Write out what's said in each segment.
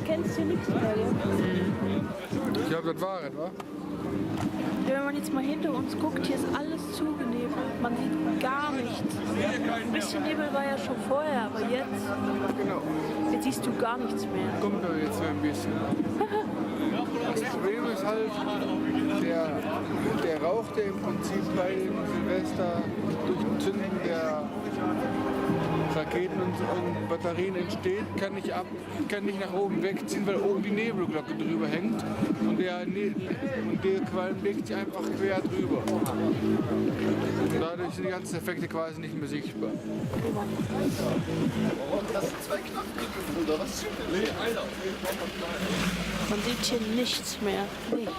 Kennst du nichts mehr, ja? Ich glaube, das war es, wa? Ja, wenn man jetzt mal hinter uns guckt, hier ist alles zugenebelt. Man sieht gar nichts. Ein bisschen Nebel war ja schon vorher, aber jetzt, Genau. jetzt siehst du gar nichts mehr. Kommt doch jetzt so ein bisschen. Das Problem ist halt, der Rauch, der im Prinzip bei dem Silvester durch den Zünden der Raketen und Batterien entsteht, kann nicht nach oben wegziehen, weil oben die Nebelglocke drüber hängt und der Qualm legt sich einfach quer drüber. Und dadurch sind die ganzen Effekte quasi nicht mehr sichtbar. Man sieht hier nichts mehr. Nichts.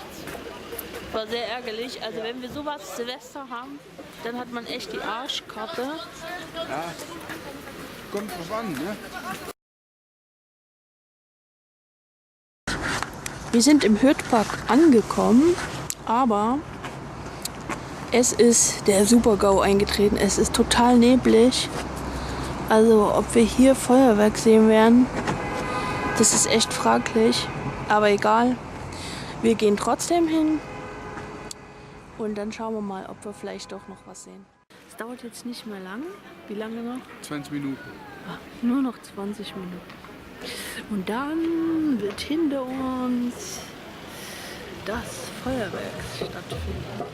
War sehr ärgerlich. Also wenn wir sowas Silvester haben, dann hat man echt die Arschkarte. Ja, kommt drauf an, ne? Wir sind im Hürth-Park angekommen, aber es ist der Super-GAU eingetreten. Es ist total neblig. Also ob wir hier Feuerwerk sehen werden, das ist echt fraglich. Aber egal, wir gehen trotzdem hin und dann schauen wir mal, ob wir vielleicht doch noch was sehen. Es dauert jetzt nicht mehr lang. Wie lange noch? 20 Minuten. Nur noch 20 Minuten. Und dann wird hinter uns das Feuerwerk stattfinden.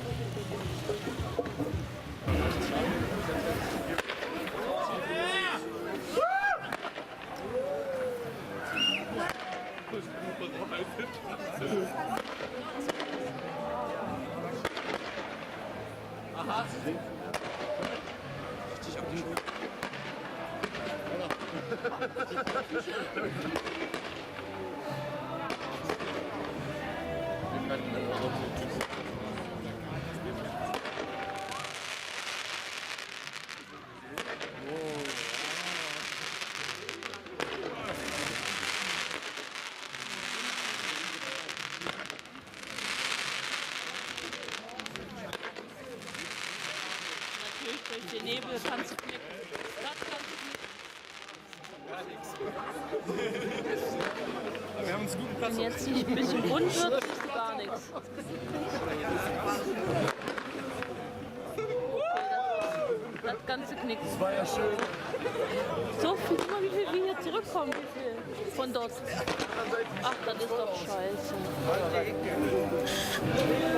Natürlich durch den Nebel kannst du knicken. Das kannst du knicken. Wir haben uns guten Platz. Wenn jetzt nicht ein bisschen bunt wird, siehst du gar nichts. Das ganze knickt. Das war ja schön. So viel, guck mal, wie viel wir hier zurückkommen, wie viel von dort. Ach, das ist doch scheiße.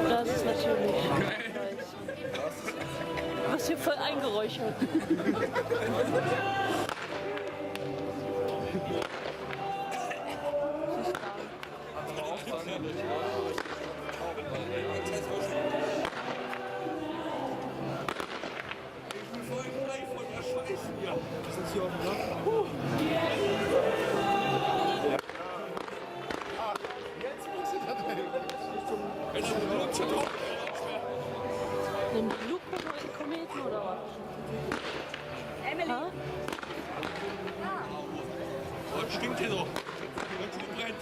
Das ist natürlich scheiße. Was hier voll eingeräuchert. Nimm die Luke-Kometen oder was? Emily! Ha? Was stinkt hier noch? Was brennt?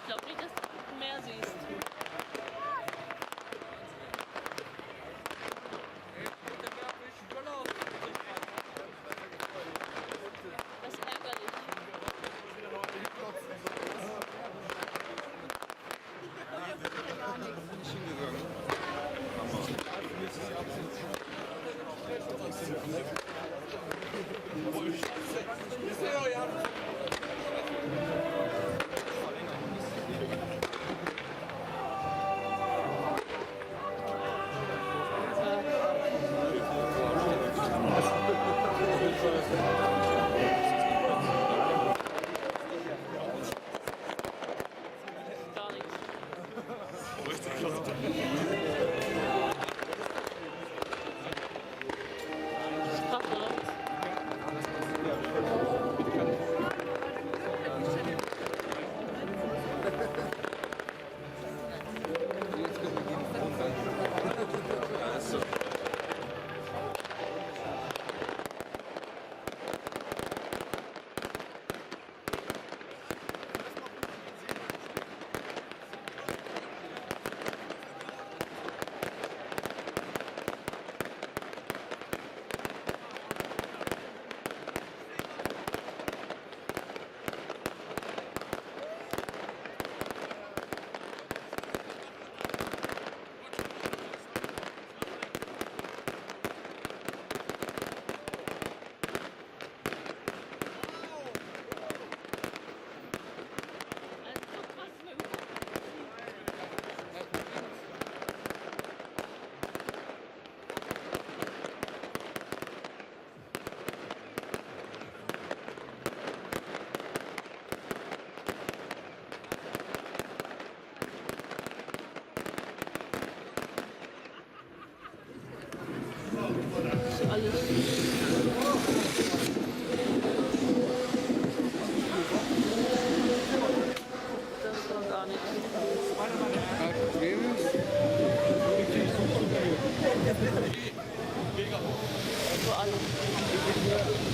Ich glaube nicht, dass du mehr siehst.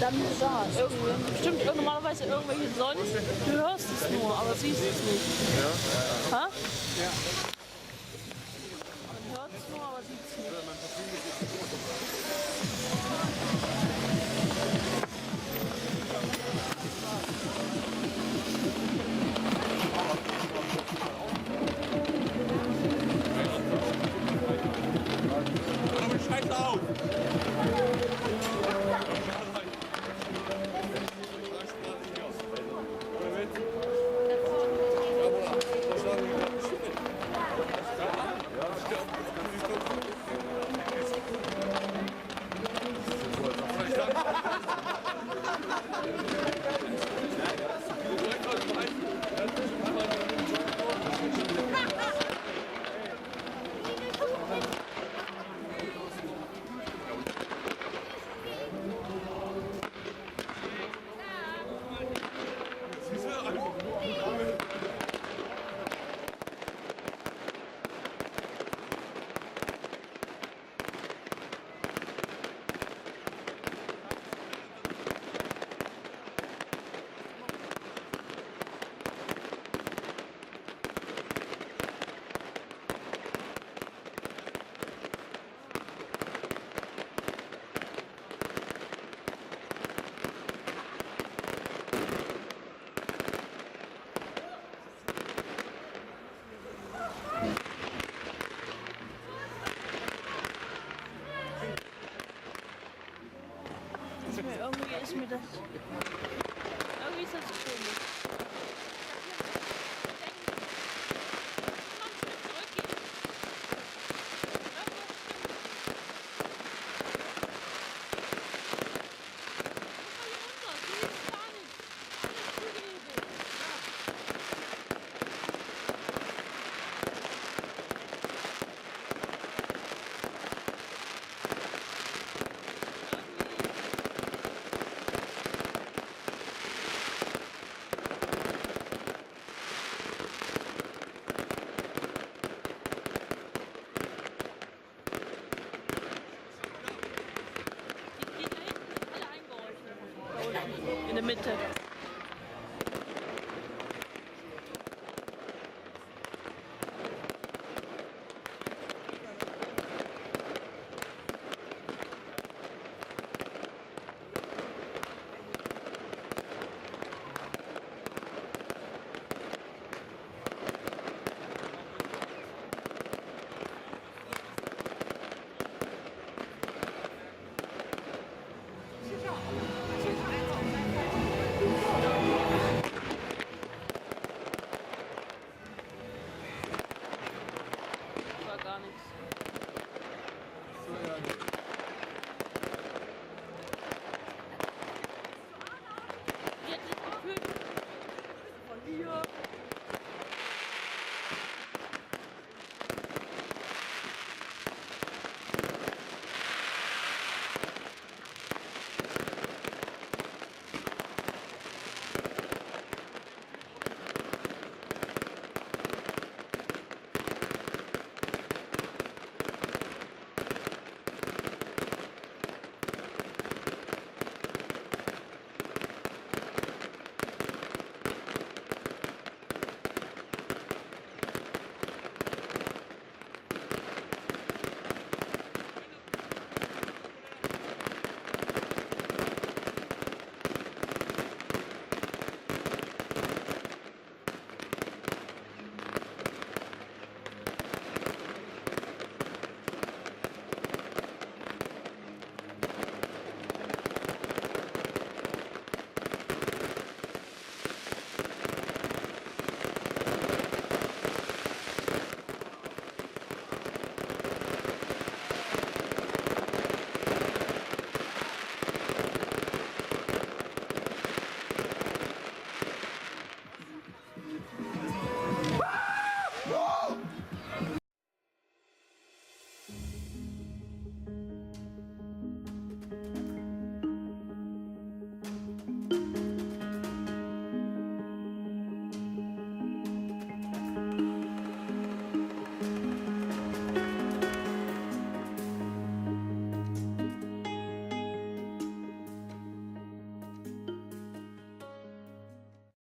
verdammt da. Irgendwie, bestimmt normalerweise irgendwelche Sonne. Du hörst es nur, aber siehst es nicht. Ja. Ha? Ja. Man hört es nur, aber sieht es nicht. Aber scheiß auf! Irgendwie ist mir das. Irgendwie ist das komisch. In der Mitte.